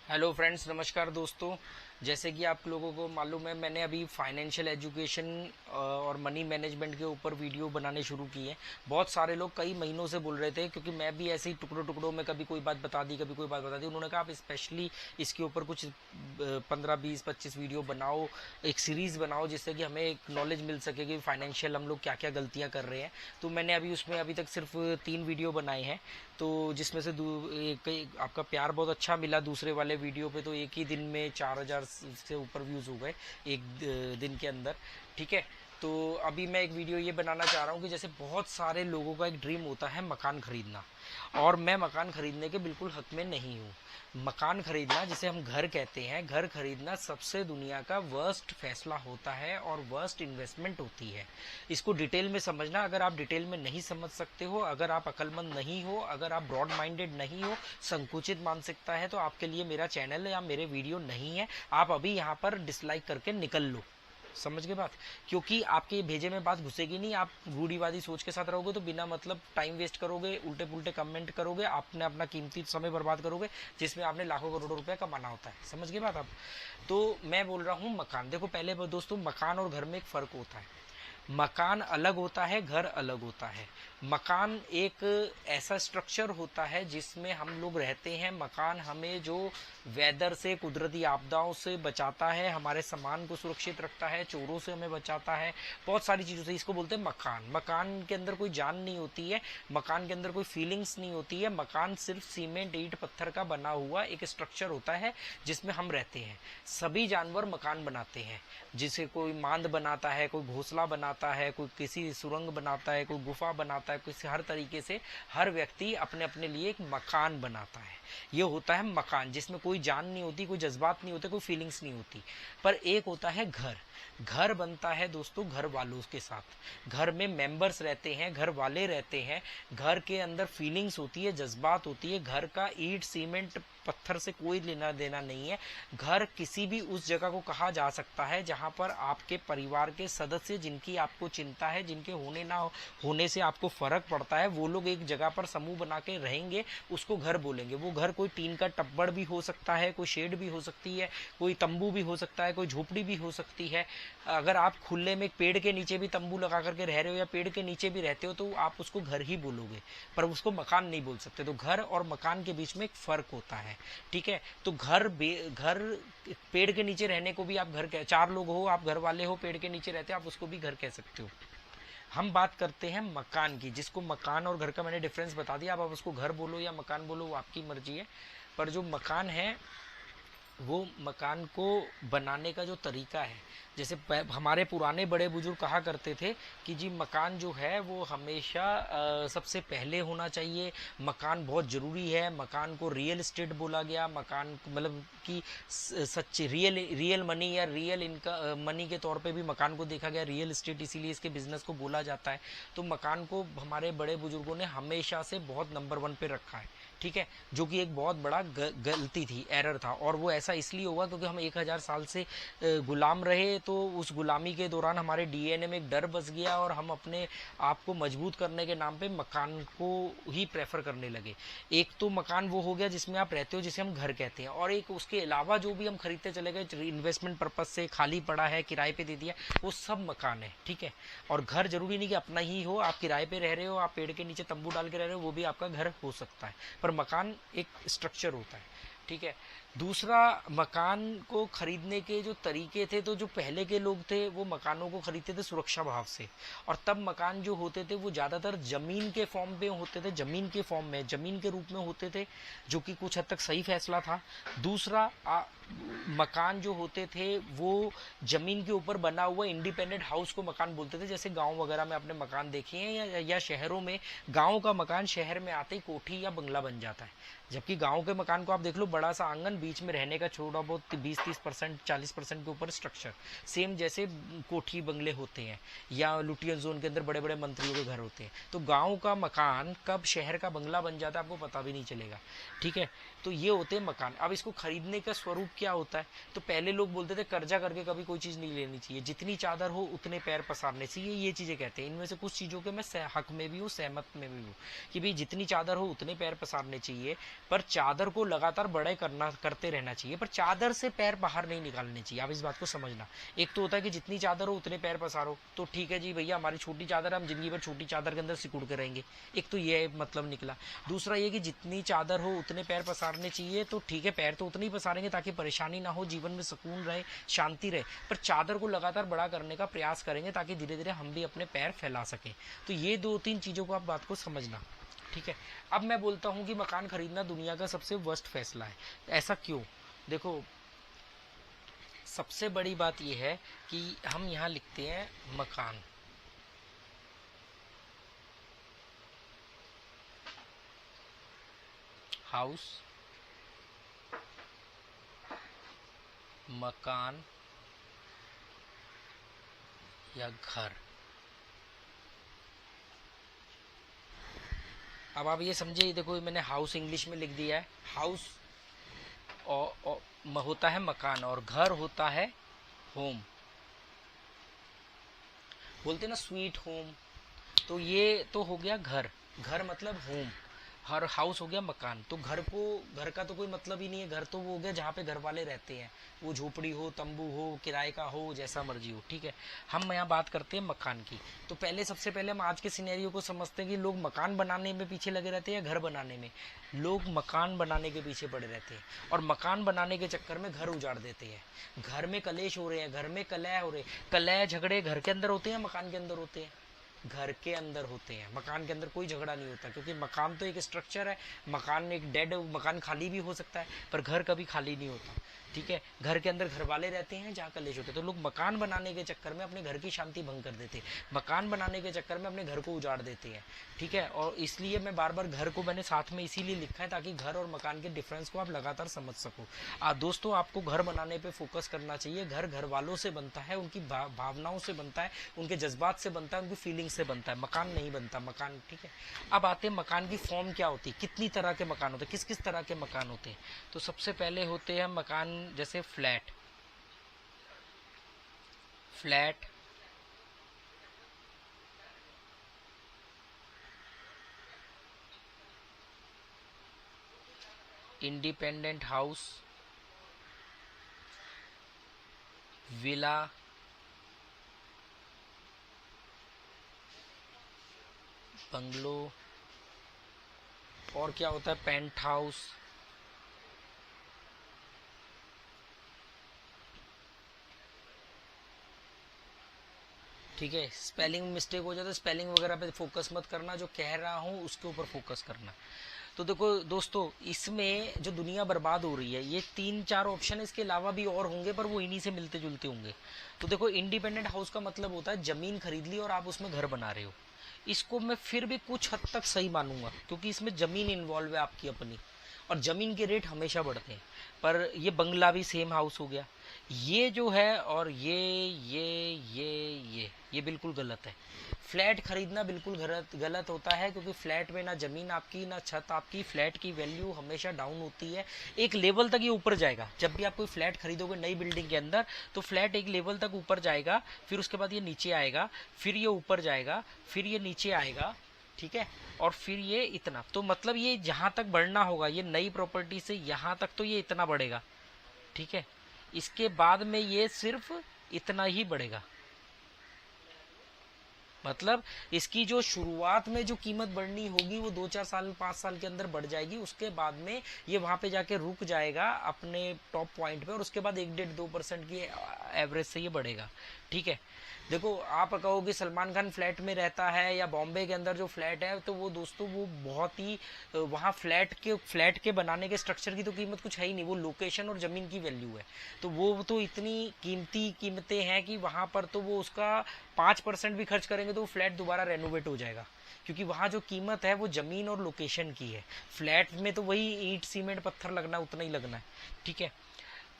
Hello friends, नमस्कार दोस्तों। जैसे कि आप लोगों को मालूम है, मैंने अभी फाइनेंशियल एजुकेशन और मनी मैनेजमेंट के ऊपर वीडियो बनाने शुरू किए हैं। बहुत सारे लोग कई महीनों से बोल रहे थे, क्योंकि मैं भी ऐसे ही टुकड़ों टुकड़ों में कभी कोई बात बता दी, कभी कोई बात बता दी। उन्होंने कहा आप स्पेशली इसके ऊपर कुछ 15, 20, 25 वीडियो बनाओ, एक सीरीज़ बनाओ, जिससे कि हमें एक नॉलेज मिल सके कि फाइनेंशियल हम लोग क्या क्या गलतियाँ कर रहे हैं। तो मैंने अभी उसमें अभी तक सिर्फ 3 वीडियो बनाए हैं। तो जिसमें से आपका प्यार बहुत अच्छा मिला दूसरे वाले वीडियो पे, तो एक ही दिन में 4,000 से ऊपर व्यूज़ हो गए एक दिन के अंदर। ठीक है। तो अभी मैं एक वीडियो ये बनाना चाह रहा हूँ कि जैसे बहुत सारे लोगों का एक ड्रीम होता है मकान खरीदना, और मैं मकान खरीदने के बिल्कुल हक में नहीं हूँ। मकान खरीदना, जिसे हम घर कहते हैं, घर खरीदना सबसे दुनिया का वर्स्ट फैसला होता है और वर्स्ट इन्वेस्टमेंट होती है। इसको डिटेल में समझना। अगर आप डिटेल में नहीं समझ सकते हो, अगर आप अक्लमंद नहीं हो, अगर आप ब्रॉड माइंडेड नहीं हो, संकुचित मानसिकता है, तो आपके लिए मेरा चैनल या मेरे वीडियो नहीं है। आप अभी यहाँ पर डिसलाइक करके निकल लो। समझ गए बात? क्योंकि आपके भेजे में बात घुसेगी नहीं। आप रूढ़ीवादी सोच के साथ रहोगे तो बिना मतलब टाइम वेस्ट करोगे, उल्टे पुल्टे कमेंट करोगे, आपने अपना कीमती समय बर्बाद करोगे, जिसमें आपने लाखों करोड़ों रुपए कमाना होता है। समझ गए बात आप? तो मैं बोल रहा हूँ मकान। देखो, पहले दोस्तों, मकान और घर में एक फ़र्क होता है। मकान अलग होता है, घर अलग होता है। मकान एक ऐसा स्ट्रक्चर होता है जिसमें हम लोग रहते हैं। मकान हमें जो वेदर से, कुदरती आपदाओं से बचाता है, हमारे सामान को सुरक्षित रखता है, चोरों से हमें बचाता है, बहुत सारी चीज़ों से। इसको बोलते हैं मकान। मकान के अंदर कोई जान नहीं होती है, मकान के अंदर कोई फीलिंग्स नहीं होती है। मकान सिर्फ सीमेंट, ईंट, पत्थर का बना हुआ एक स्ट्रक्चर होता है जिसमें हम रहते हैं। सभी जानवर मकान बनाते हैं, जिसे कोई मांद बनाता है, कोई घोंसला बनाता है, कोई किसी सुरंग बनाता है, कोई गुफा बनाता है, किसी हर तरीके से हर व्यक्ति अपने अपने लिए एक मकान बनाता है। ये होता है मकान, जिसमें कोई जान नहीं होती, कोई जज्बात नहीं होते, कोई फीलिंग्स नहीं होती। पर एक होता है घर। घर बनता है दोस्तों घर वालों के साथ। घर में मेंबर्स रहते हैं, घर वाले रहते हैं। घर के अंदर फीलिंग्स होती है, जज्बात होती है। घर का ईंट, सीमेंट, पत्थर से कोई लेना देना नहीं है। घर किसी भी उस जगह को कहा जा सकता है जहां पर आपके परिवार के सदस्य, जिनकी आपको चिंता है, जिनके होने ना होने से आपको फर्क पड़ता है, वो लोग एक जगह पर समूह बना के रहेंगे, उसको घर बोलेंगे। वो घर कोई टीन का टप्पड़ भी हो सकता है, कोई शेड भी हो सकती है, कोई तंबू भी हो सकता है, कोई झोपड़ी भी हो सकती है। अगर आप खुले में एक पेड़ के नीचे भी तंबू लगा करके रह रहे हो, या पेड़ के नीचे भी रहते हो, तो आप उसको घर ही बोलोगे, पर उसको मकान नहीं बोल सकते। तो घर और मकान के बीच में एक फर्क होता है। ठीक है। तो घर पेड़ के नीचे रहने को भी आप घर कह, 4 लोग हो, आप घर वाले हो, पेड़ के नीचे रहते हो, आप उसको भी घर कह सकते हो। हम बात करते हैं मकान की, जिसको मकान और घर का मैंने डिफरेंस बता दिया। अब आप उसको घर बोलो या मकान बोलो, वो आपकी मर्जी है। पर जो मकान है, वो मकान को बनाने का जो तरीका है, जैसे हमारे पुराने बड़े बुजुर्ग कहा करते थे कि जी मकान जो है वो हमेशा सबसे पहले होना चाहिए। मकान बहुत ज़रूरी है। मकान को रियल एस्टेट बोला गया। मकान मतलब कि सच्ची रियल रियल मनी या रियल इनका मनी के तौर पे भी मकान को देखा गया। रियल एस्टेट इसीलिए इसके बिजनेस को बोला जाता है। तो मकान को हमारे बड़े बुजुर्गों ने हमेशा से बहुत नंबर 1 पे रखा है। ठीक है। जो कि एक बहुत बड़ा गलती थी, एरर था। और वो ऐसा इसलिए हुआ क्योंकि हम 1000 साल से गुलाम रहे, तो उस गुलामी के दौरान हमारे डीएनए में एक डर बस गया, और हम अपने आप को मजबूत करने के नाम पे मकान को ही प्रेफर करने लगे। एक तो मकान वो हो गया जिसमें आप रहते हो, जिसे हम घर कहते हैं, और एक उसके अलावा जो भी हम खरीदते चले गए इन्वेस्टमेंट पर्पज से, खाली पड़ा है, किराए पे दे दिया, वो सब मकान है। ठीक है। और घर जरूरी नहीं कि अपना ही हो। आप किराए पे रह रहे हो, आप पेड़ के नीचे तंबू डाल के रह रहे हो, वो भी आपका घर हो सकता है। पर मकान एक स्ट्रक्चर होता है। ठीक है। दूसरा, मकान को खरीदने के जो तरीके थे, तो जो पहले के लोग थे वो मकानों को खरीदते थे सुरक्षा भाव से। और तब मकान जो होते थे वो ज़्यादातर ज़मीन के फॉर्म में होते थे, ज़मीन के फॉर्म में, ज़मीन के रूप में होते थे, जो कि कुछ हद तक सही फैसला था। दूसरा, मकान जो होते थे वो ज़मीन के ऊपर बना हुआ इंडिपेंडेंट हाउस को मकान बोलते थे। जैसे गांव वगैरह में आपने मकान देखे हैं, या शहरों में गांव का मकान शहर में आते ही कोठी या बंगला बन जाता है। जबकि गांव के मकान को आप देख लो, बड़ा सा आंगन, बीच में रहने का छोटा बहुत 20-30%, 40% के ऊपर स्ट्रक्चर, सेम जैसे कोठी बंगले होते हैं, या लुटियन जोन के अंदर बड़े बड़े मंत्रियों के घर होते हैं। तो गांव का मकान कब शहर का बंगला बन जाता है आपको पता भी नहीं चलेगा। ठीक है। तो ये होते हैं मकान। अब इसको खरीदने का स्वरूप क्या होता है, तो पहले लोग बोलते थे कर्जा करके कभी कोई चीज़ नहीं लेनी चाहिए, जितनी चादर हो उतने पैर पसारने चाहिए, ये चीज़ें कहते हैं। इनमें से कुछ चीज़ों के मैं हक में भी हूँ, सहमत में भी हूँ कि भाई जितनी चादर हो उतने पैर पसारने चाहिए, पर चादर को लगातार बड़े करते रहना चाहिए, पर चादर से पैर बाहर नहीं निकालने चाहिए। आप इस बात को समझना। एक तो होता है कि जितनी चादर हो उतने पैर पसारो, तो ठीक है जी भैया हमारी छोटी चादर है, हम जिंदगी भर छोटी चादर के अंदर सिकुड़ के रहेंगे, एक तो ये मतलब निकला। दूसरा ये कि जितनी चादर हो उतने पैर पसारने चाहिए, तो ठीक है पैर तो उतने ही पसारेंगे ताकि परेशानी ना हो, जीवन में सुकून रहे, शांति रहे, पर चादर को लगातार बड़ा करने का प्रयास करेंगे ताकि धीरे धीरे हम भी अपने पैर फैला सकें। तो ये 2-3 चीज़ों को आप बात को समझना, ठीक है। अब मैं बोलता हूँ कि मकान खरीदना दुनिया का सबसे वर्स्ट फैसला है। ऐसा क्यों? देखो, सबसे बड़ी बात यह है कि हम यहाँ लिखते हैं मकान, हाउस, मकान या घर। अब आप ये समझे, देखो मैंने हाउस इंग्लिश में लिख दिया है, हाउस होता है मकान और घर होता है होम। बोलते ना स्वीट होम, तो ये तो हो गया घर, घर मतलब होम, हर हाउस हो गया मकान। तो घर का तो कोई मतलब ही नहीं है, घर तो वो हो गया जहाँ पे घर वाले रहते हैं, वो झोपड़ी हो, तंबू हो, किराए का हो, जैसा मर्जी हो, ठीक है। हम यहाँ बात करते हैं मकान की। तो सबसे पहले हम आज के सिनेरियो को समझते हैं कि लोग मकान बनाने में पीछे लगे रहते हैं या घर बनाने में। लोग मकान बनाने के पीछे पड़े रहते हैं और मकान बनाने के चक्कर में घर उजाड़ देते हैं। घर में कलेश हो रहे हैं, घर में कलह हो रहे हैं। कलह झगड़े घर के अंदर होते हैं, मकान के अंदर होते हैं? घर के अंदर होते हैं। मकान के अंदर कोई झगड़ा नहीं होता, क्योंकि मकान तो एक स्ट्रक्चर है। मकान एक डेड मकान खाली भी हो सकता है, पर घर कभी खाली नहीं होता, ठीक है। घर के अंदर घर वाले रहते हैं जहाँ कलेश होते हैं। तो लोग मकान बनाने के चक्कर में अपने घर की शांति भंग कर देते हैं, मकान बनाने के चक्कर में अपने घर को उजाड़ देते हैं, ठीक है। और इसलिए मैं बार बार घर को मैंने साथ में इसीलिए लिखा है ताकि घर और मकान के डिफरेंस को आप लगातार समझ सको। दोस्तों, आपको घर बनाने पे फोकस करना चाहिए। घर घर वालों से बनता है, उनकी भावनाओं से बनता है, उनके जज्बात से बनता है, उनकी फीलिंग्स से बनता है। मकान नहीं बनता मकान, ठीक है। अब आते हैं मकान की फॉर्म क्या होती है, कितनी तरह के मकान होते हैं, किस किस तरह के मकान होते हैं। तो सबसे पहले होते हैं मकान जैसे flat, flat, independent house, villa, bungalow, और क्या होता है पेंट हाउस, ठीक है। स्पेलिंग मिस्टेक हो जाए तो स्पेलिंग वगैरह पे फोकस मत करना, जो कह रहा हूँ उसके ऊपर फोकस करना। तो देखो दोस्तों, इसमें जो दुनिया बर्बाद हो रही है, ये 3-4 ऑप्शन है, इसके अलावा भी और होंगे पर वो इन्हीं से मिलते जुलते होंगे। तो देखो, इंडिपेंडेंट हाउस का मतलब होता है जमीन खरीद ली और आप उसमें घर बना रहे हो। इसको मैं फिर भी कुछ हद तक सही मानूंगा, क्योंकि इसमें जमीन इन्वॉल्व है आपकी अपनी, और जमीन के रेट हमेशा बढ़ते हैं। पर ये बंगला भी सेम हाउस हो गया, ये जो है, और ये बिल्कुल गलत है। फ्लैट खरीदना बिल्कुल गलत होता है, क्योंकि फ्लैट में ना जमीन आपकी ना छत आपकी, फ्लैट की वैल्यू हमेशा डाउन होती है। एक लेवल तक ये ऊपर जाएगा। जब भी आप कोई फ्लैट खरीदोगे नई बिल्डिंग के अंदर, तो फ्लैट एक लेवल तक ऊपर जाएगा, फिर उसके बाद ये नीचे आएगा, फिर ये ऊपर जाएगा, फिर ये नीचे आएगा, ठीक है, और फिर ये इतना। तो मतलब ये जहां तक बढ़ना होगा, ये नई प्रॉपर्टी से यहां तक तो ये इतना बढ़ेगा, ठीक है। इसके बाद में ये सिर्फ इतना ही बढ़ेगा। मतलब इसकी जो शुरुआत में जो कीमत बढ़नी होगी वो 2-4 साल 5 साल के अंदर बढ़ जाएगी। उसके बाद में ये वहां पे जाके रुक जाएगा अपने टॉप पॉइंट पे, और उसके बाद 1-1.5-2% की एवरेज से ये बढ़ेगा, ठीक है। देखो, आप कहोगे सलमान खान फ्लैट में रहता है या बॉम्बे के अंदर जो फ्लैट है, तो वो दोस्तों वो बहुत ही वहाँ फ्लैट के बनाने के स्ट्रक्चर की तो कीमत कुछ है ही नहीं, वो लोकेशन और जमीन की वैल्यू है। तो वो तो इतनी कीमतें हैं कि वहाँ पर तो वो उसका 5% भी खर्च करेंगे तो वो फ्लैट दोबारा रेनोवेट हो जाएगा, क्योंकि वहाँ जो कीमत है वो जमीन और लोकेशन की है। फ्लैट में तो वही ईंट सीमेंट पत्थर लगना उतना ही लगना है, ठीक है।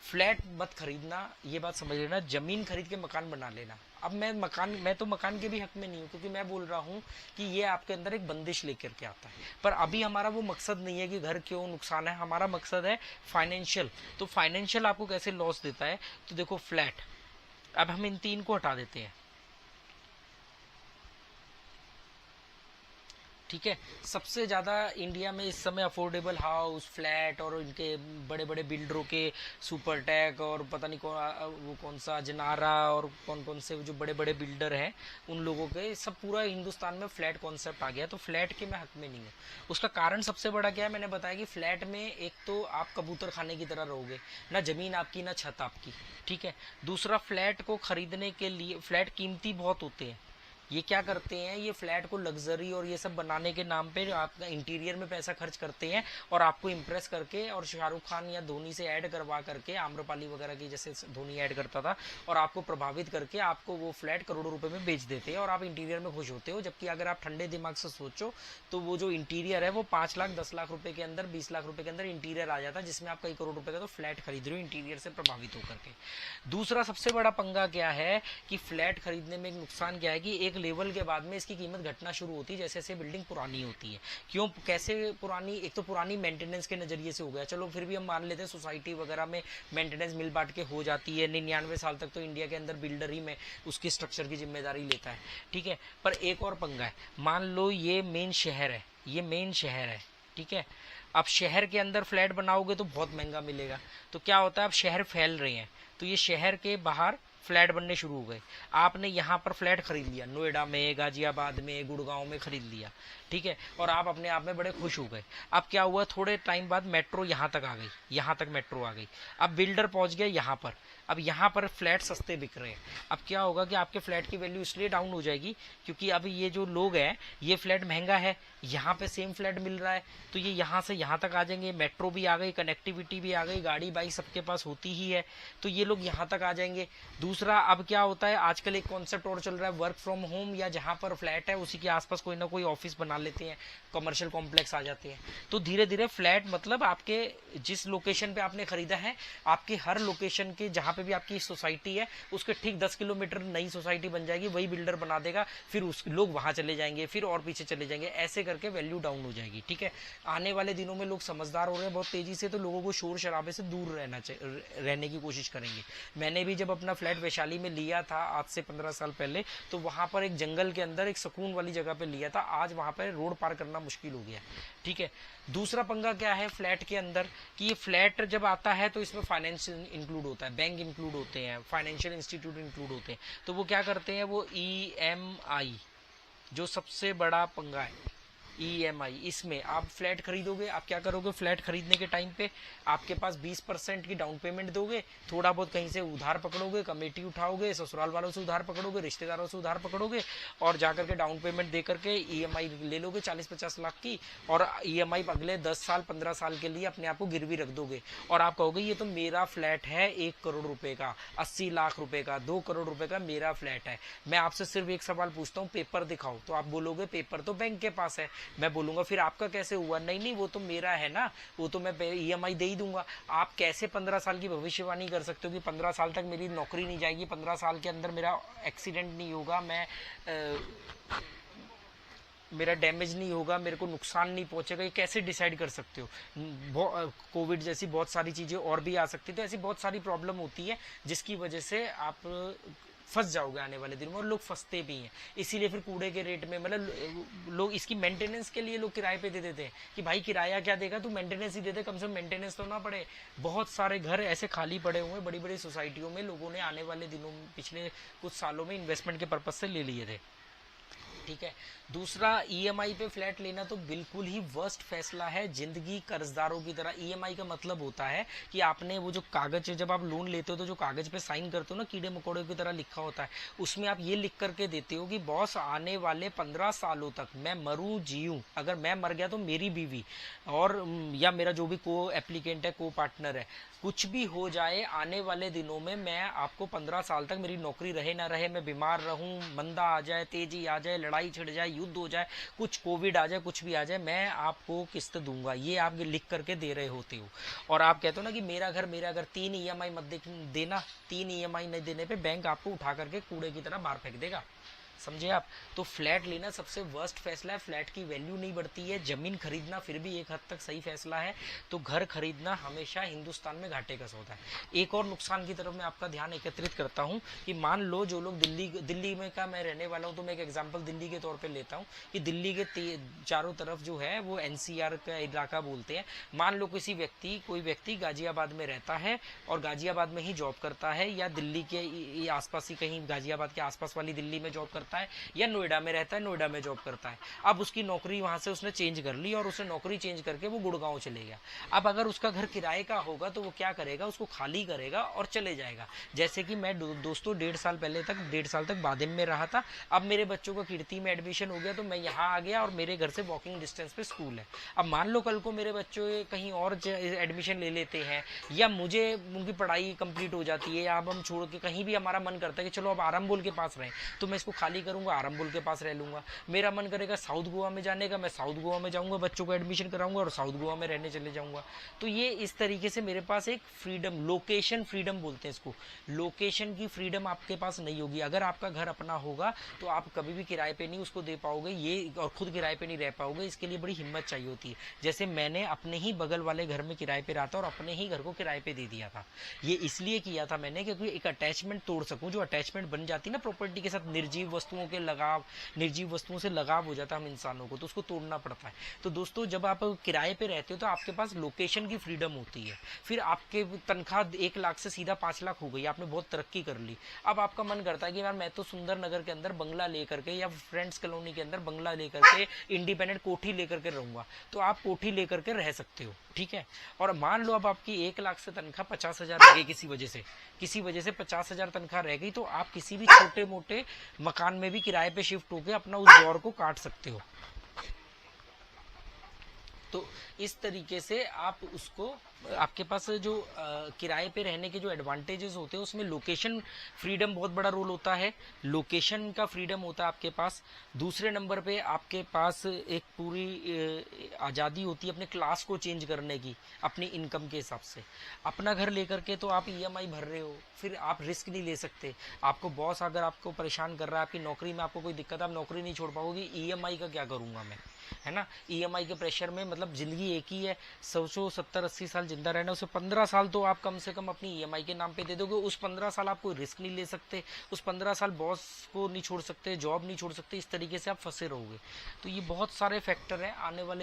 फ्लैट मत खरीदना, ये बात समझ लेना, जमीन खरीद के मकान बना लेना। अब मैं तो मकान के भी हक में नहीं हूँ, क्योंकि मैं बोल रहा हूँ कि ये आपके अंदर एक बंदिश लेकर के आता है। पर अभी हमारा वो मकसद नहीं है कि घर क्यों नुकसान है, हमारा मकसद है फाइनेंशियल। तो फाइनेंशियल आपको कैसे लॉस देता है, तो देखो फ्लैट, अब हम इन तीन को हटा देते हैं, ठीक है। सबसे ज़्यादा इंडिया में इस समय अफोर्डेबल हाउस, फ्लैट और इनके बड़े बड़े बिल्डरों के सुपरटेक और पता नहीं वो कौन सा जनारा और कौन कौन से जो बड़े बड़े बिल्डर हैं, उन लोगों के सब पूरा हिंदुस्तान में फ्लैट कॉन्सेप्ट आ गया। तो फ्लैट के मैं हक में नहीं हूँ। उसका कारण सबसे बड़ा क्या है, मैंने बताया कि फ्लैट में एक तो आप कबूतर खाने की तरह रहोगे, ना जमीन आपकी ना छत आपकी, ठीक है। दूसरा, फ्लैट को खरीदने के लिए, फ्लैट कीमती बहुत होते हैं। ये क्या करते हैं, ये फ्लैट को लग्जरी और ये सब बनाने के नाम पे आपका इंटीरियर में पैसा खर्च करते हैं, और आपको इम्प्रेस करके और शाहरुख खान या धोनी से ऐड करवा करके, आम्रपाली वगैरह की जैसे धोनी ऐड करता था, और आपको प्रभावित करके आपको वो फ्लैट करोड़ों रुपए में बेच देते हैं और आप इंटीरियर में खुश होते हो। जबकि अगर आप ठंडे दिमाग से सोचो तो वो जो इंटीरियर है वो 5 लाख 10 लाख रुपए के अंदर, 20 लाख रुपए के अंदर इंटीरियर आ जाता है, जिसमें आप कई करोड़ रुपए का तो फ्लैट खरीद रहे हो इंटीरियर से प्रभावित होकर के। दूसरा सबसे बड़ा पंगा क्या है कि फ्लैट खरीदने में एक नुकसान क्या है कि एक लेवल के बाद में इसकी कीमत घटना शुरू होती है जैसे जैसे बिल्डिंग पुरानी होती है। क्यों, कैसे पुरानी, एक तो पुरानी मेंटेनेंस के नजरिए से हो गया, चलो फिर भी हम मान लेते हैं सोसाइटी वगैरह में मेंटेनेंस मिल बांट के हो जाती है। 99 साल तक तो इंडिया के अंदर बिल्डर ही में उसकी स्ट्रक्चर की जिम्मेदारी लेता है, ठीक है। पर एक और पंगा है, मान लो ये मेन शहर है, ये मेन शहर है, ठीक है। अब शहर के अंदर फ्लैट बनाओगे तो बहुत महंगा मिलेगा, तो क्या होता है, अब शहर फैल रहे हैं, तो ये शहर के बाहर फ्लैट बनने शुरू हो गए। आपने यहाँ पर फ्लैट खरीद लिया, नोएडा में, गाजियाबाद में, गुड़गांव में खरीद लिया, ठीक है, और आप अपने आप में बड़े खुश हो गए। अब क्या हुआ, थोड़े टाइम बाद मेट्रो यहाँ तक आ गई, यहाँ तक मेट्रो आ गई, अब बिल्डर पहुंच गए यहाँ पर, अब यहाँ पर फ्लैट सस्ते बिक रहे हैं। अब क्या होगा कि आपके फ्लैट की वैल्यू इसलिए डाउन हो जाएगी क्योंकि अब ये जो लोग हैं, ये फ्लैट महंगा है, यहाँ पे सेम फ्लैट मिल रहा है, तो ये यहाँ से यहाँ तक आ जाएंगे, मेट्रो भी आ गई, कनेक्टिविटी भी आ गई, गाड़ी बाइक सबके पास होती ही है, तो ये लोग यहाँ तक आ जाएंगे। दूसरा, अब क्या होता है, आजकल एक कॉन्सेप्ट और चल रहा है, वर्क फ्रॉम होम, या जहाँ पर फ्लैट है उसी के आसपास कोई ना कोई ऑफिस बना लेते हैं, कमर्शियल कॉम्प्लेक्स आ जाते हैं। तो धीरे धीरे फ्लैट मतलब आपके जिस लोकेशन पे आपने खरीदा है, आपकी हर लोकेशन के जहाँ पे भी आपकी सोसाइटी है उसके ठीक 10 किलोमीटर नई सोसाइटी बन जाएगी, वही बिल्डर बना देगा, फिर उस लोग वहां चले जाएंगे, फिर और पीछे चले जाएंगे, ऐसे करके वैल्यू डाउन हो जाएगी, ठीक है। आने वाले दिनों में लोग समझदार हो रहे हैं बहुत तेजी से, तो लोगों को शोर शराबे से दूर रहने की कोशिश करेंगे। मैंने भी जब अपना फ्लैट वैशाली में लिया था आज से 15 साल पहले, तो वहां पर एक जंगल के अंदर एक सुकून वाली जगह पे लिया था, आज वहां पर रोड पार करना मुश्किल हो गया, ठीक है। दूसरा पंगा क्या है फ्लैट के अंदर कि ये फ्लैट जब आता है तो इसमें फाइनेंस इंक्लूड होता है, बैंक इंक्लूड होते हैं, फाइनेंशियल इंस्टीट्यूट इंक्लूड होते हैं, तो वो क्या करते हैं, वो ईएमआई, जो सबसे बड़ा पंगा है ईएमआई, इसमें आप फ्लैट खरीदोगे, आप क्या करोगे, फ्लैट खरीदने के टाइम पे आपके पास 20% की डाउन पेमेंट दोगे, थोड़ा बहुत कहीं से उधार पकड़ोगे, कमेटी उठाओगे, ससुराल वालों से उधार पकड़ोगे, रिश्तेदारों से उधार पकड़ोगे, और जाकर के डाउन पेमेंट दे करके ईएमआई ले लोगे 40-50 लाख की, और ईएमआई अगले 10 साल 15 साल के लिए अपने आप को गिरवी रख दोगे, और आप कहोगे ये तो मेरा फ्लैट है 1 करोड़ रुपए का, 80 लाख रुपए का, 2 करोड़ रुपए का मेरा फ्लैट है। मैं आपसे सिर्फ एक सवाल पूछता हूँ, पेपर दिखाओ, तो आप बोलोगे पेपर तो बैंक के पास है। मैं बोलूंगा फिर आपका कैसे हुआ, नहीं नहीं वो तो मेरा है ना, वो तो मैं ईएमआई दे ही दूंगा। आप कैसे 15 साल की भविष्यवाणी कर सकते हो कि 15 साल तक मेरी नौकरी नहीं जाएगी, 15 साल के अंदर मेरा एक्सीडेंट नहीं होगा, मेरा डैमेज नहीं होगा, मेरे को नुकसान नहीं पहुंचेगा, ये कैसे डिसाइड कर सकते हो। कोविड जैसी बहुत सारी चीजें और भी आ सकती, तो ऐसी बहुत सारी प्रॉब्लम होती है जिसकी वजह से आप फंस जाओगे आने वाले दिनों में, और लोग फंसते भी हैं। इसीलिए फिर कूड़े के रेट में, मतलब लोग इसकी मेंटेनेंस के लिए लोग किराए पे दे देते हैं कि भाई किराया क्या देगा, तू मेंटेनेंस ही दे दे, कम से कम मेंटेनेंस तो ना पड़े। बहुत सारे घर ऐसे खाली पड़े हुए बड़ी बड़ी सोसाइटियों में, लोगों ने आने वाले दिनों में पिछले कुछ सालों में इन्वेस्टमेंट के पर्पज से ले लिए थे, ठीक है। दूसरा, ईएमआई पे फ्लैट लेना तो बिल्कुल ही वर्स्ट फैसला है, जिंदगी कर्जदारों की तरह। ईएमआई का मतलब होता है कि आपने वो जो कागज, जब आप लोन लेते हो तो जो कागज पे साइन करते हो ना, कीड़े मकोड़े की तरह लिखा होता है, उसमें आप ये लिख करके देते हो कि बॉस आने वाले 15 सालों तक मैं मरूं जीऊं, अगर मैं मर गया तो मेरी बीवी और या मेरा जो भी को एप्लीकेंट है, को पार्टनर है, कुछ भी हो जाए आने वाले दिनों में मैं आपको 15 साल तक, मेरी नौकरी रहे ना रहे, मैं बीमार रहूं, मंदा आ जाए, तेजी आ जाए, लड़ाई छिड़ जाए, युद्ध हो जाए, कुछ कोविड आ जाए, कुछ भी आ जाए, मैं आपको किस्त दूंगा, ये आप लिख करके दे रहे होते हो। और आप कहते हो ना कि मेरा घर 3 EMI मत देना, 3 EMI नहीं देने पे बैंक आपको उठा करके कूड़े की तरह बाहर फेंक देगा, समझे आप। तो फ्लैट लेना सबसे वर्स्ट फैसला है, फ्लैट की वैल्यू नहीं बढ़ती है। जमीन खरीदना फिर भी एक हद तक सही फैसला है, तो घर खरीदना हमेशा हिंदुस्तान में घाटे का सौदा है। एक और नुकसान की तरफ मैं आपका ध्यान एकत्रित करता हूं कि मान लो जो लोग दिल्ली में का मैं रहने वाला हूं, तो मैं एक एग्जांपल दिल्ली के तौर पे लेता हूं कि दिल्ली के चारों तरफ जो है वो NCR का इलाका बोलते हैं। मान लो कोई व्यक्ति गाजियाबाद में रहता है और गाजियाबाद में ही जॉब करता है, या दिल्ली के आसपास ही कहीं गाजियाबाद के आसपास वाली दिल्ली में जॉब करता है, या नोएडा में रहता है, नोएडा में जॉब करता है। अब उसकी नौकरी वहां से उसने चेंज कर ली और उसने नौकरी चेंज करके वो गुड़गांव चले गया। अब अगर उसका घर किराए का होगा तो वो क्या करेगा, उसको खाली करेगा और चले जाएगा। जैसे कि मैं दोस्तों 1.5 साल तक बादिम में रहा था। अब मेरे बच्चों का कीर्ति में एडमिशन हो गया तो मैं यहाँ आ गया और मेरे घर से वॉकिंग डिस्टेंस पे स्कूल है। अब मान लो कल को मेरे बच्चों कहीं और एडमिशन ले लेते हैं, या मुझे उनकी पढ़ाई कंप्लीट हो जाती है, या अब हम छोड़ के कहीं भी हमारा मन करता है कि चलो अब आरंबोल के पास रहें, तो मैं इसको खाली करूंगा, आरंबोल के पास रह लूंगा। मेरा मन करेगा साउथ गोवा में जाने का, मैं साउथ गोवा में जाऊंगा, बच्चों को एडमिशन कराऊंगा और साउथ गोवा में रहने चले जाऊंगा। तो ये इस तरीके से मेरे पास एक फ्रीडम, लोकेशन फ्रीडम बोलते हैं इसको, लोकेशन की फ्रीडम आपके पास नहीं होगी। अगर आपका घर अपना होगा तो आप कभी भी किराए पे नहीं उसको दे पाओगे, ये और खुद किराए पे नहीं रह पाओगे। इसके लिए बड़ी हिम्मत चाहिए होती है। जैसे मैंने अपने ही बगल वाले घर में किराए पे रहा था और अपने ही घर को किराए पे दे दिया था। ये इसलिए किया था मैंने क्योंकि एक अटैचमेंट तोड़ सकूं। जो अटैचमेंट बन जाती है ना प्रॉपर्टी के साथ, निर्जीव वस्तुओं के लगाव, निर्जीव वस्तुओं से लगाव हो जाता है हम इंसानों को, तो उसको तोड़ना पड़ता है। तो दोस्तों जब आप किराए पे रहते हो तो आपके पास लोकेशन की फ्रीडम होती है। फिर आपके तनख्वाह 1 लाख से सीधा 5 लाख हो गई, आपने बहुत तरक्की कर ली। अब आपका मन करता है कि यार मैं तो सुंदर नगर के अंदर बंगला लेकर के या फ्रेंड्स कॉलोनी के अंदर बंगला लेकर के इंडिपेंडेंट कोठी लेकर के रहूंगा, तो आप कोठी लेकर के रह सकते हो, ठीक है। और मान लो अब आपकी 1 लाख से तनख्वाह 50,000 रह गई, किसी वजह से 50,000 तनख्वाह रह गई, तो आप किसी भी छोटे मोटे मकान में भी किराए पे शिफ्ट होकर अपना उस दौर को काट सकते हो। तो इस तरीके से आप उसको, आपके पास जो किराए पे रहने के जो एडवांटेजेस होते हैं उसमें लोकेशन फ्रीडम बहुत बड़ा रोल होता है। लोकेशन का फ्रीडम होता है आपके पास। दूसरे नंबर पे आपके पास एक पूरी आज़ादी होती है अपने क्लास को चेंज करने की, अपनी इनकम के हिसाब से। अपना घर लेकर के तो आप EMI भर रहे हो, फिर आप रिस्क नहीं ले सकते। आपको बॉस अगर आपको परेशान कर रहा है, आपकी नौकरी में आपको कोई दिक्कत है, आप नौकरी नहीं छोड़ पाओगे, EMI का क्या करूंगा मैं, है ना। EMI के प्रेशर में मतलब जिंदगी एक ही है, 170-80 साल जिंदा रहना, उसे 15 साल तो आप कम से कम अपनी EMI के नाम पे दे दोगे। उस 15 साल आप कोई रिस्क नहीं ले सकते, उस 15 साल बॉस को नहीं छोड़ सकते, जॉब नहीं छोड़ सकते, इस तरीके से आप फंसे रहोगे। तो ये बहुत सारे फैक्टर हैं आने वाले